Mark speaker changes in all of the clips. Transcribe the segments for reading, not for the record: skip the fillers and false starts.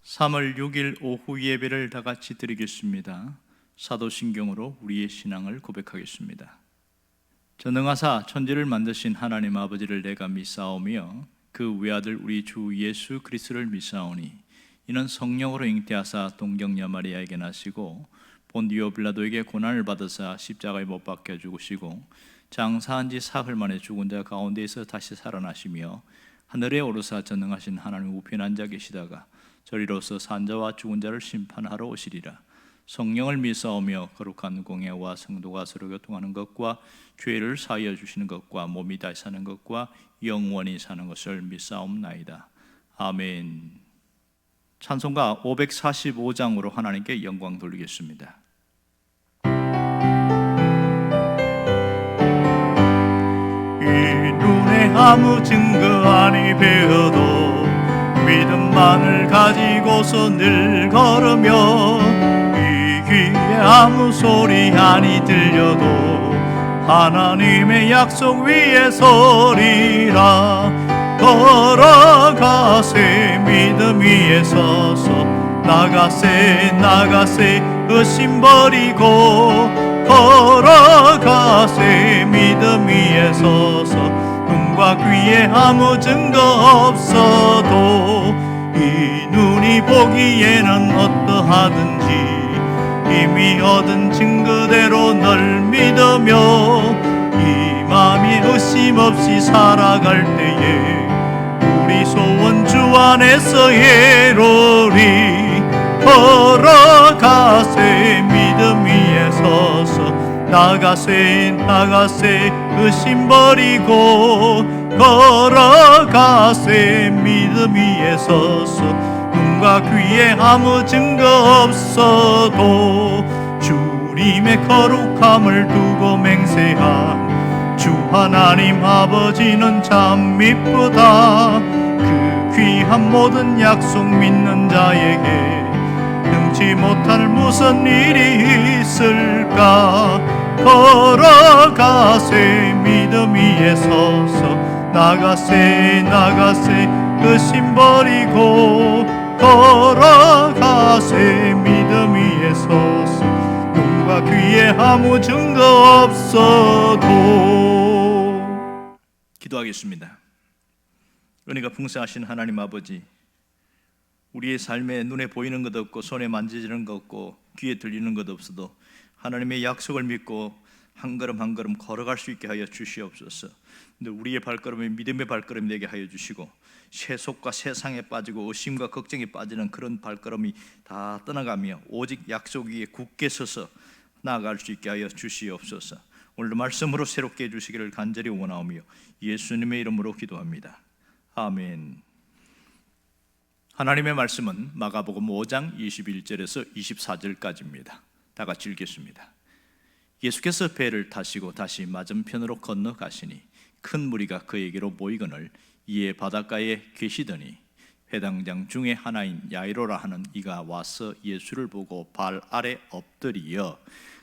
Speaker 1: 3월 6일 오후 예배를 다 같이 드리겠습니다. 사도신경으로 우리의 신앙을 고백하겠습니다. 전능하사 천지를 만드신 하나님 아버지를 내가 믿사오며 그 외아들 우리 주 예수 그리스도를 믿사오니 이는 성령으로 잉태하사 동정녀 마리아에게 나시고 본디오 빌라도에게 고난을 받으사 십자가에 못 박혀 죽으시고 장사한 지 사흘 만에 죽은 자 가운데에서 다시 살아나시며 하늘에 오르사 전능하신 하나님 우편에 앉아 계시다가 저리로서 산자와 죽은 자를 심판하러 오시리라. 성령을 믿사오며 거룩한 공예와 성도가 서로 교통하는 것과 죄를 사하여 주시는 것과 몸이 다시 사는 것과 영원히 사는 것을 믿사옵나이다. 아멘. 찬송가 545장으로 하나님께 영광 돌리겠습니다. 이 눈에 아무 증거 아니 배어도 믿음만을 가지고서 늘 걸으며 이 귀에 아무 소리 아니 들려도 하나님의 약속 위에 서리라. 걸어가세 믿음 위에 서서 나가세 나가세 의심 버리고 걸어가세 믿음 위에 서서 눈과 귀에 아무 증거 없어도 이 눈이 보기에는 어떠하든지 이미 얻은 증거대로 널 믿으며 이 마음이 의심 없이 살아갈 때에 우리 소원 주 안에서 이루리. 걸어가세 믿음 위에 서서 나가세 나가세 의심 버리고 걸어가세 믿음 위에 서서 눈과 귀에 아무 증거 없어도 주님의 거룩함을 두고 맹세한 주 하나님 아버지는 참 이쁘다. 그 귀한 모든 약속 믿는 자에게 능치 못할 무슨 일이 있을까. 걸어가세 믿음 위에 서서 나가세 나가세 의심 버리고 걸어가세 믿음 위에 서서 눈과 귀에 아무 증거 없어도. 기도하겠습니다. 은혜가 풍성하신 하나님 아버지, 우리의 삶에 눈에 보이는 것 없고 손에 만지지는 것 없고 귀에 들리는 것 없어도 하나님의 약속을 믿고 한 걸음 한 걸음 걸어갈 수 있게 하여 주시옵소서. 근데 우리의 발걸음이 믿음의 발걸음이 되게 하여 주시고 세속과 세상에 빠지고 의심과 걱정에 빠지는 그런 발걸음이 다 떠나가며 오직 약속 위에 굳게 서서 나아갈 수 있게 하여 주시옵소서. 오늘도 말씀으로 새롭게 해주시기를 간절히 원하오며 예수님의 이름으로 기도합니다. 아멘. 하나님의 말씀은 마가복음 5장 21절에서 24절까지입니다. 다 같이 읽겠습니다. 예수께서 배를 타시고 다시 맞은편으로 건너가시니 큰 무리가 그에게로 모이거늘 이에 바닷가에 계시더니 회당장 중에 하나인 야이로라 하는 이가 와서 예수를 보고 발 아래 엎드리어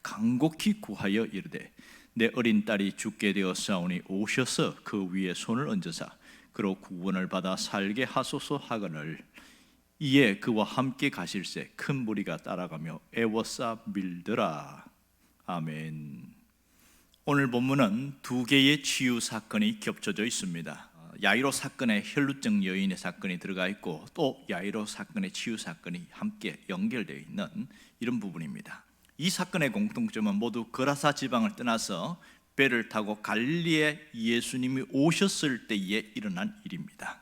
Speaker 1: 간곡히 구하여 이르되 내 어린 딸이 죽게 되었사오니 오셔서 그 위에 손을 얹으사 그로 구원을 받아 살게 하소서 하거늘 이에 그와 함께 가실새 큰 무리가 따라가며 애워싸 밀더라. 아멘. 오늘 본문은 두 개의 치유 사건이 겹쳐져 있습니다. 야이로 사건에 혈루증 여인의 사건이 들어가 있고 또 야이로 사건의 치유 사건이 함께 연결되어 있는 이런 부분입니다. 이 사건의 공통점은 모두 거라사 지방을 떠나서 배를 타고 갈릴리에 예수님이 오셨을 때에 일어난 일입니다.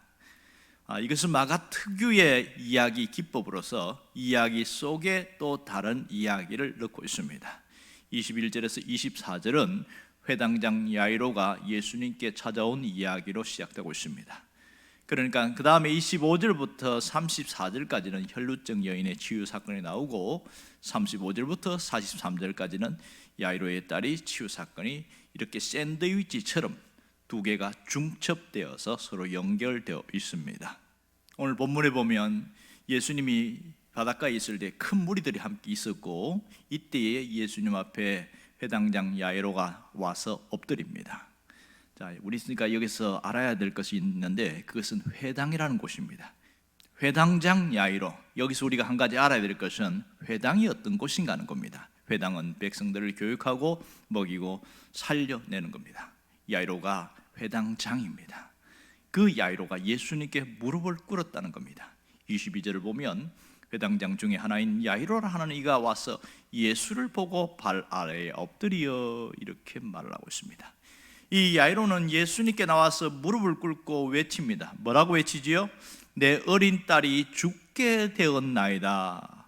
Speaker 1: 이것은 마가 특유의 이야기 기법으로서 이야기 속에 또 다른 이야기를 넣고 있습니다. 21절에서 24절은 회당장 야이로가 예수님께 찾아온 이야기로 시작되고 있습니다. 그러니까 그 다음에 25절부터 34절까지는 혈루증 여인의 치유 사건이 나오고 35절부터 43절까지는 야이로의 딸이 치유 사건이 이렇게 샌드위치처럼 두 개가 중첩되어서 서로 연결되어 있습니다. 오늘 본문에 보면 예수님이 바닷가에 있을 때 큰 무리들이 함께 있었고 이때에 예수님 앞에 회당장 야이로가 와서 엎드립니다. 자, 우리가 여기서 알아야 될 것이 있는데 그것은 회당이라는 곳입니다. 회당장 야이로, 여기서 우리가 한 가지 알아야 될 것은 회당이 어떤 곳인가 하는 겁니다. 회당은 백성들을 교육하고 먹이고 살려내는 겁니다. 야이로가 회당장입니다. 그 야이로가 예수님께 무릎을 꿇었다는 겁니다. 22절을 보면 회당장 중에 하나인 야이로라 하는 이가 와서 예수를 보고 발 아래에 엎드려 이렇게 말을 하고 있습니다. 이 야이로는 예수님께 나와서 무릎을 꿇고 외칩니다. 뭐라고 외치지요? 내 어린 딸이 죽게 되었나이다.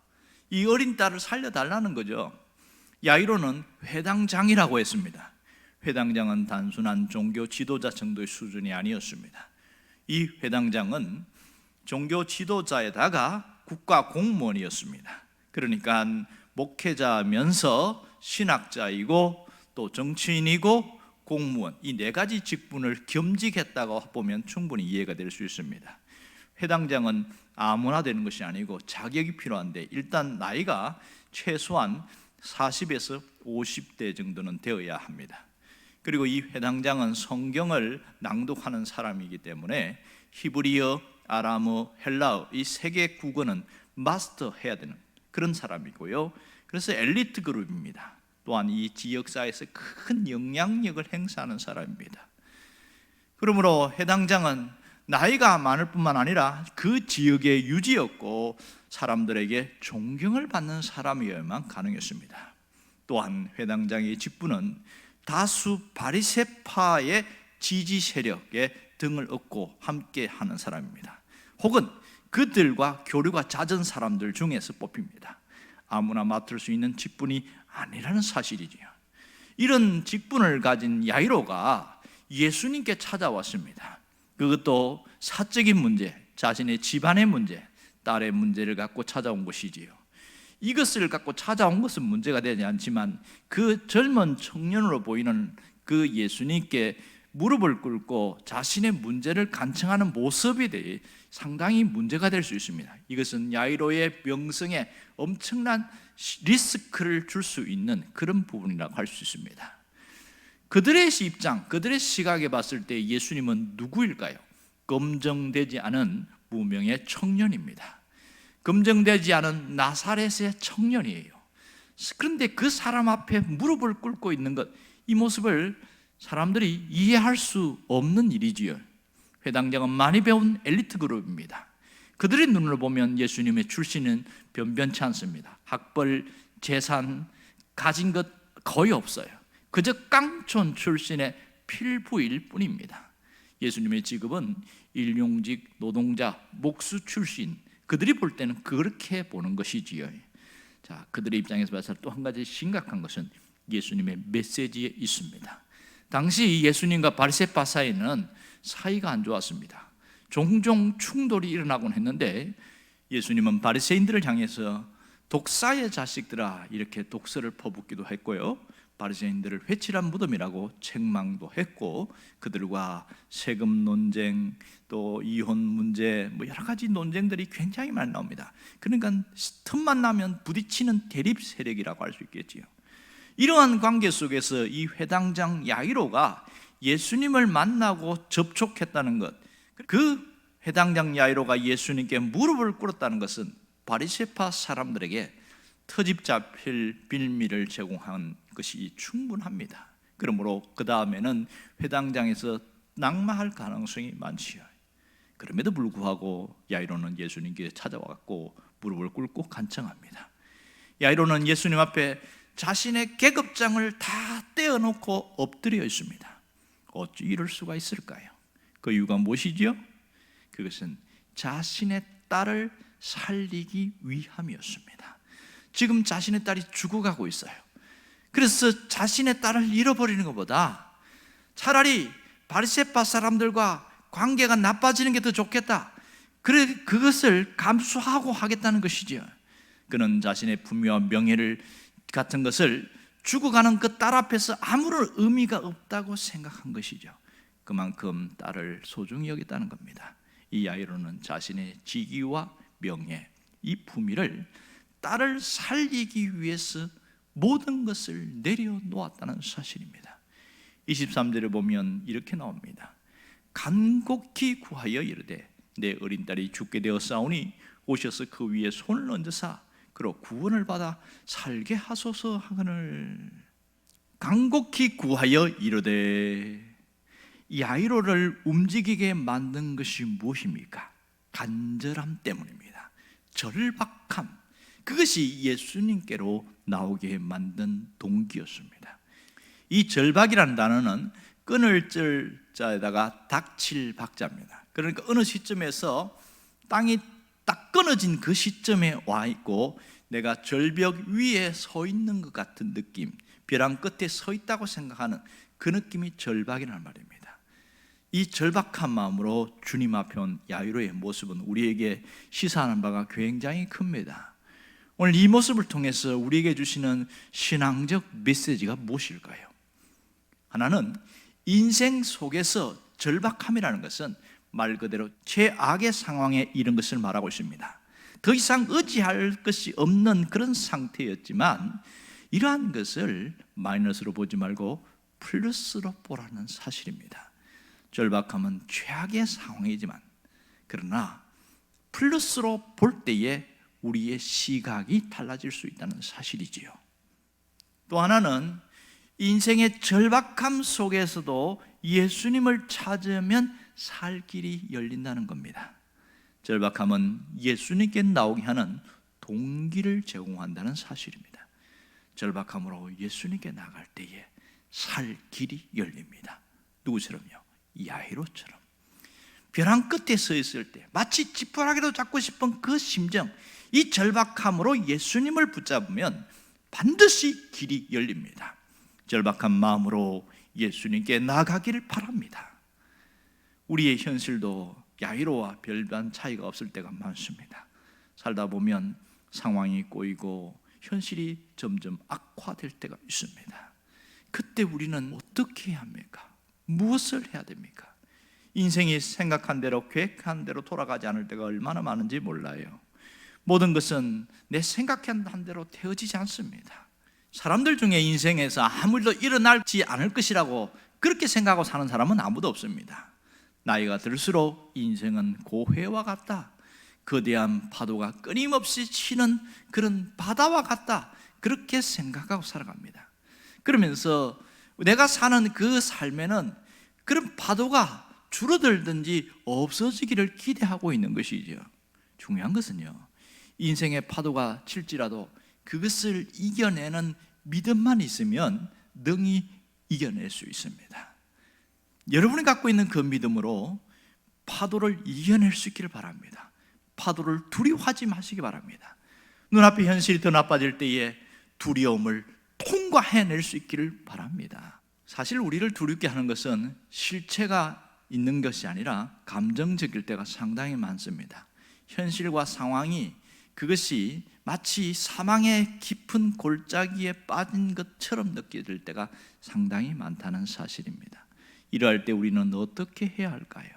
Speaker 1: 이 어린 딸을 살려달라는 거죠. 야이로는 회당장이라고 했습니다. 회당장은 단순한 종교 지도자 정도의 수준이 아니었습니다. 이 회당장은 종교 지도자에다가 국가 공무원이었습니다. 그러니까 목회자면서 신학자이고 또 정치인이고 공무원, 이 네 가지 직분을 겸직했다고 보면 충분히 이해가 될 수 있습니다. 회당장은 아무나 되는 것이 아니고 자격이 필요한데 일단 나이가 최소한 40에서 50대 정도는 되어야 합니다. 그리고 이 회당장은 성경을 낭독하는 사람이기 때문에 히브리어, 아람어, 헬라어 이 세 개 국어는 마스터해야 되는 그런 사람이고요. 그래서 엘리트 그룹입니다. 또한 이 지역사회에서 큰 영향력을 행사하는 사람입니다. 그러므로 회당장은 나이가 많을 뿐만 아니라 그 지역의 유지였고 사람들에게 존경을 받는 사람이어야만 가능했습니다. 또한 회당장의 직분은 다수 바리새파의 지지 세력에 등을 얻고 함께하는 사람입니다. 혹은 그들과 교류가 잦은 사람들 중에서 뽑힙니다. 아무나 맡을 수 있는 직분이 아니라는 사실이지요. 이런 직분을 가진 야이로가 예수님께 찾아왔습니다. 그것도 사적인 문제, 자신의 집안의 문제, 딸의 문제를 갖고 찾아온 것이지요. 이것을 갖고 찾아온 것은 문제가 되지 않지만 그 젊은 청년으로 보이는 그 예수님께 무릎을 꿇고 자신의 문제를 간청하는 모습에 대해 상당히 문제가 될 수 있습니다. 이것은 야이로의 명성에 엄청난 리스크를 줄 수 있는 그런 부분이라고 할 수 있습니다. 그들의 입장, 그들의 시각에 봤을 때 예수님은 누구일까요? 검증되지 않은 무명의 청년입니다. 검증되지 않은 나사렛의 청년이에요. 그런데 그 사람 앞에 무릎을 꿇고 있는 것, 이 모습을 사람들이 이해할 수 없는 일이지요. 회당장은 많이 배운 엘리트 그룹입니다. 그들의 눈으로 보면 예수님의 출신은 변변치 않습니다. 학벌, 재산, 가진 것 거의 없어요. 그저 깡촌 출신의 필부일 뿐입니다. 예수님의 직업은 일용직, 노동자, 목수 출신, 그들이 볼 때는 그렇게 보는 것이지요. 자, 그들의 입장에서 봐서 또 한 가지 심각한 것은 예수님의 메시지에 있습니다. 당시 예수님과 바리새파 사이는 사이가 안 좋았습니다. 종종 충돌이 일어나곤 했는데 예수님은 바리새인들을 향해서 독사의 자식들아 이렇게 독설을 퍼붓기도 했고요. 바리새인들을 회칠한 무덤이라고 책망도 했고 그들과 세금 논쟁 또 이혼 문제 여러 가지 논쟁들이 굉장히 많이 나옵니다. 그러니까 틈만 나면 부딪히는 대립 세력이라고 할 수 있겠지요. 이러한 관계 속에서 이 회당장 야이로가 예수님을 만나고 접촉했다는 것, 그 회당장 야이로가 예수님께 무릎을 꿇었다는 것은 바리새파 사람들에게 터집 잡힐 빌미를 제공한 것이 충분합니다. 그러므로 그 다음에는 회당장에서 낙마할 가능성이 많지요. 그럼에도 불구하고 야이로는 예수님께 찾아와갖고 무릎을 꿇고 간청합니다. 야이로는 예수님 앞에 자신의 계급장을 다 떼어놓고 엎드려 있습니다. 어찌 이럴 수가 있을까요? 그 이유가 무엇이지요? 그것은 자신의 딸을 살리기 위함이었습니다. 지금 자신의 딸이 죽어가고 있어요. 그래서 자신의 딸을 잃어버리는 것보다 차라리 바리새파 사람들과 관계가 나빠지는 게 더 좋겠다. 그래 그것을 감수하고 하겠다는 것이죠. 그는 자신의 부모와 명예를 같은 것을 죽어가는 그 딸 앞에서 아무런 의미가 없다고 생각한 것이죠. 그만큼 딸을 소중히 여겼다는 겁니다. 이 야이로는 자신의 직위와 명예, 이 품위를 딸을 살리기 위해서 모든 것을 내려놓았다는 사실입니다. 23절에 보면 이렇게 나옵니다. 간곡히 구하여 이르되 내 어린 딸이 죽게 되었사오니 오셔서 그 위에 손을 얹으사 그로 구원을 받아 살게 하소서 하거늘. 간곡히 구하여 이르되. 야이로를 움직이게 만든 것이 무엇입니까? 간절함 때문입니다. 절박함, 그것이 예수님께로 나오게 만든 동기였습니다. 이 절박이라는 단어는 끊을 자에다가 닥칠 박자입니다. 그러니까 어느 시점에서 땅이 딱 끊어진 그 시점에 와 있고 내가 절벽 위에 서 있는 것 같은 느낌, 벼랑 끝에 서 있다고 생각하는 그 느낌이 절박이라는 말입니다. 이 절박한 마음으로 주님 앞에 온 야이로의 모습은 우리에게 시사하는 바가 굉장히 큽니다. 오늘 이 모습을 통해서 우리에게 주시는 신앙적 메시지가 무엇일까요? 하나는 인생 속에서 절박함이라는 것은 말 그대로 최악의 상황에 이른 것을 말하고 있습니다. 더 이상 의지할 것이 없는 그런 상태였지만 이러한 것을 마이너스로 보지 말고 플러스로 보라는 사실입니다. 절박함은 최악의 상황이지만 그러나 플러스로 볼 때에 우리의 시각이 달라질 수 있다는 사실이지요. 또 하나는 인생의 절박함 속에서도 예수님을 찾으면 살 길이 열린다는 겁니다. 절박함은 예수님께 나오게 하는 동기를 제공한다는 사실입니다. 절박함으로 예수님께 나갈 때에 살 길이 열립니다. 누구처럼요? 야이로처럼. 벼랑 끝에 서 있을 때 마치 지푸라기로 잡고 싶은 그 심정, 이 절박함으로 예수님을 붙잡으면 반드시 길이 열립니다. 절박한 마음으로 예수님께 나가기를 바랍니다. 우리의 현실도 야이로와 별반 차이가 없을 때가 많습니다. 살다 보면 상황이 꼬이고 현실이 점점 악화될 때가 있습니다. 그때 우리는 어떻게 해야 합니까? 무엇을 해야 됩니까? 인생이 생각한 대로 계획한 대로 돌아가지 않을 때가 얼마나 많은지 몰라요. 모든 것은 내 생각한 대로 되어지지 않습니다. 사람들 중에 인생에서 아무 일도 일어나지 않을 것이라고 그렇게 생각하고 사는 사람은 아무도 없습니다. 나이가 들수록 인생은 고해와 같다, 거대한 파도가 끊임없이 치는 그런 바다와 같다, 그렇게 생각하고 살아갑니다. 그러면서 내가 사는 그 삶에는 그런 파도가 줄어들든지 없어지기를 기대하고 있는 것이죠. 중요한 것은요, 인생의 파도가 칠지라도 그것을 이겨내는 믿음만 있으면 능히 이겨낼 수 있습니다. 여러분이 갖고 있는 그 믿음으로 파도를 이겨낼 수 있기를 바랍니다. 파도를 두려워하지 마시기 바랍니다. 눈앞의 현실이 더 나빠질 때에 두려움을 통과해낼 수 있기를 바랍니다. 사실 우리를 두렵게 하는 것은 실체가 있는 것이 아니라 감정적일 때가 상당히 많습니다. 현실과 상황이 그것이 마치 사망의 깊은 골짜기에 빠진 것처럼 느껴질 때가 상당히 많다는 사실입니다. 이러할 때 우리는 어떻게 해야 할까요?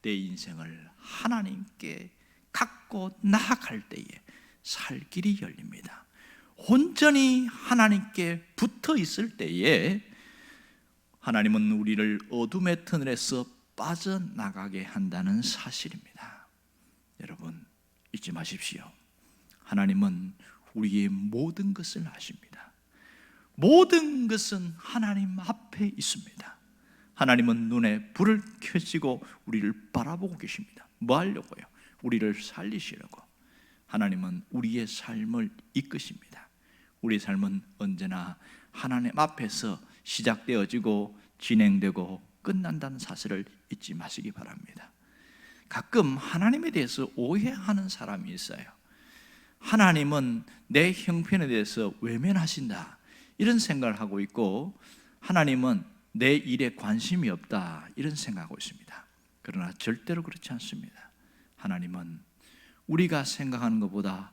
Speaker 1: 내 인생을 하나님께 갖고 나아갈 때에 살 길이 열립니다. 온전히 하나님께 붙어 있을 때에 하나님은 우리를 어둠의 터널에서 빠져나가게 한다는 사실입니다. 여러분, 잊지 마십시오. 하나님은 우리의 모든 것을 아십니다. 모든 것은 하나님 앞에 있습니다. 하나님은 눈에 불을 켜시고 우리를 바라보고 계십니다. 뭐 하려고요? 우리를 살리시려고. 하나님은 우리의 삶을 이끄십니다. 우리의 삶은 언제나 하나님 앞에서 시작되어지고 진행되고 끝난다는 사실을 잊지 마시기 바랍니다. 가끔 하나님에 대해서 오해하는 사람이 있어요. 하나님은 내 형편에 대해서 외면하신다, 이런 생각을 하고 있고, 하나님은 내 일에 관심이 없다, 이런 생각하고 있습니다. 그러나 절대로 그렇지 않습니다. 하나님은 우리가 생각하는 것보다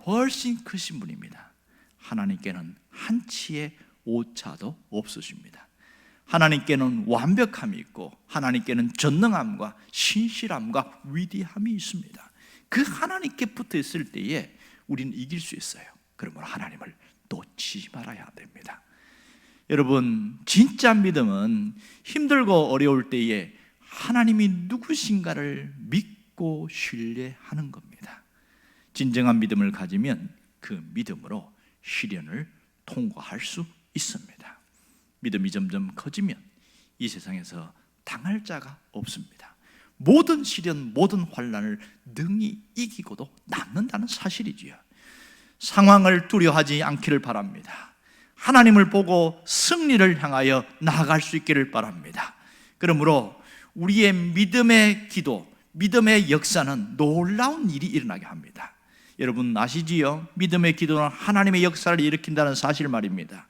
Speaker 1: 훨씬 크신 분입니다. 하나님께는 한치의 오차도 없으십니다. 하나님께는 완벽함이 있고 하나님께는 전능함과 신실함과 위대함이 있습니다. 그 하나님께 붙어 있을 때에 우리는 이길 수 있어요. 그러므로 하나님을 놓치지 말아야 됩니다. 여러분, 진짜 믿음은 힘들고 어려울 때에 하나님이 누구신가를 믿고 믿고 신뢰하는 겁니다. 진정한 믿음을 가지면 그 믿음으로 시련을 통과할 수 있습니다. 믿음이 점점 커지면 이 세상에서 당할 자가 없습니다. 모든 시련, 모든 환난을 능히 이기고도 남는다는 사실이지요. 상황을 두려워하지 않기를 바랍니다. 하나님을 보고 승리를 향하여 나아갈 수 있기를 바랍니다. 그러므로 우리의 믿음의 기도, 믿음의 역사는 놀라운 일이 일어나게 합니다. 여러분 아시지요? 믿음의 기도는 하나님의 역사를 일으킨다는 사실 말입니다.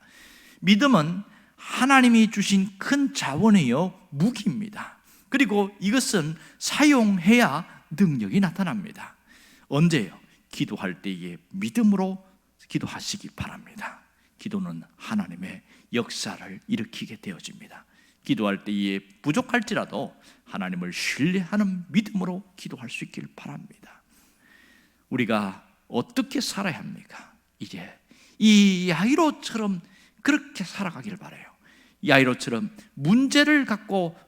Speaker 1: 믿음은 하나님이 주신 큰 자원이요 무기입니다. 그리고 이것은 사용해야 능력이 나타납니다. 언제요? 기도할 때에 믿음으로 기도하시기 바랍니다. 기도는 하나님의 역사를 일으키게 되어집니다. 기도할 때에 부족할지라도 하나님을 신뢰하는 믿음으로 기도할 수 있길 바랍니다. 우리가 어떻게 살아야 합니까? 이제 이 야이로처럼 그렇게 살아가길 바라요. 야이로처럼 문제를 갖고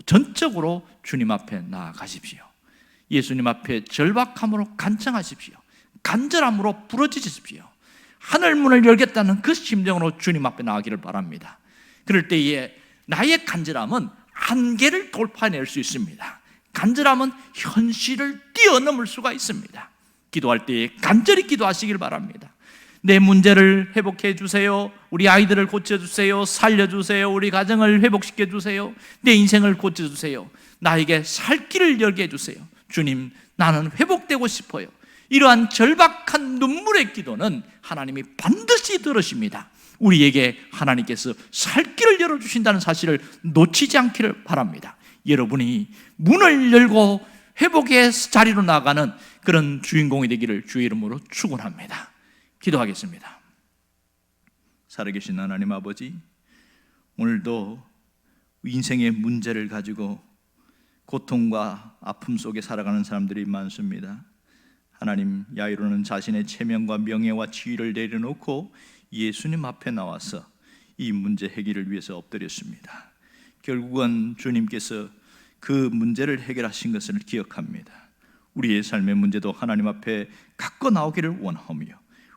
Speaker 1: 전적으로 주님 앞에 나아가십시오. 예수님 앞에 절박함으로 간청하십시오. 간절함으로 부르짖으십시오. 하늘문을 열겠다는 그 심정으로 주님 앞에 나가기를 바랍니다. 그럴 때에 나의 간절함은 한계를 돌파해낼 수 있습니다. 간절함은 현실을 뛰어넘을 수가 있습니다. 기도할 때에 간절히 기도하시길 바랍니다. 내 문제를 회복해 주세요. 우리 아이들을 고쳐주세요. 살려주세요. 우리 가정을 회복시켜 주세요. 내 인생을 고쳐주세요. 나에게 살 길을 열게 해주세요. 주님, 나는 회복되고 싶어요. 이러한 절박한 눈물의 기도는 하나님이 반드시 들으십니다. 우리에게 하나님께서 살 길을 열어주신다는 사실을 놓치지 않기를 바랍니다. 여러분이 문을 열고 회복의 자리로 나아가는 그런 주인공이 되기를 주의 이름으로 축원합니다. 기도하겠습니다. 살아계신 하나님 아버지, 오늘도 인생의 문제를 가지고 고통과 아픔 속에 살아가는 사람들이 많습니다. 하나님, 야이로는 자신의 체면과 명예와 지위를 내려놓고 예수님 앞에 나와서 이 문제 해결을 위해서 엎드렸습니다. 결국은 주님께서 그 문제를 해결하신 것을 기억합니다. 우리의 삶의 문제도 하나님 앞에 갖고 나오기를 원하며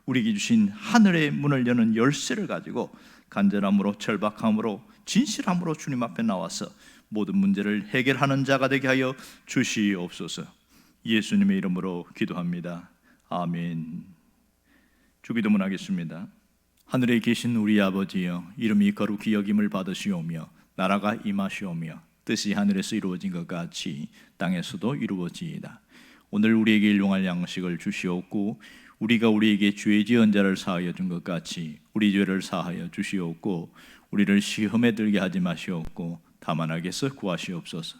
Speaker 1: 우리에게 주신 하늘의 문을 여는 열쇠를 가지고 간절함으로, 절박함으로, 진실함으로 주님 앞에 나와서 모든 문제를 해결하는 자가 되게 하여 주시옵소서. 예수님의 이름으로 기도합니다. 아멘. 주기도문 하겠습니다. 하늘에 계신 우리 아버지여, 이름이 거룩히 여김을 받으시오며 나라가 임하시오며 뜻이 하늘에서 이루어진 것 같이 땅에서도 이루어지이다. 오늘 우리에게 일용할 양식을 주시옵고 우리가 우리에게 죄 지은 자를 사하여 준 것 같이 우리 죄를 사하여 주시옵고 우리를 시험에 들게 하지 마시옵고 다만 악에서 구하시옵소서.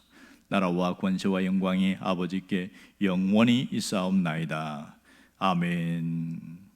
Speaker 1: 나라와 권세와 영광이 아버지께 영원히 있사옵나이다. 아멘.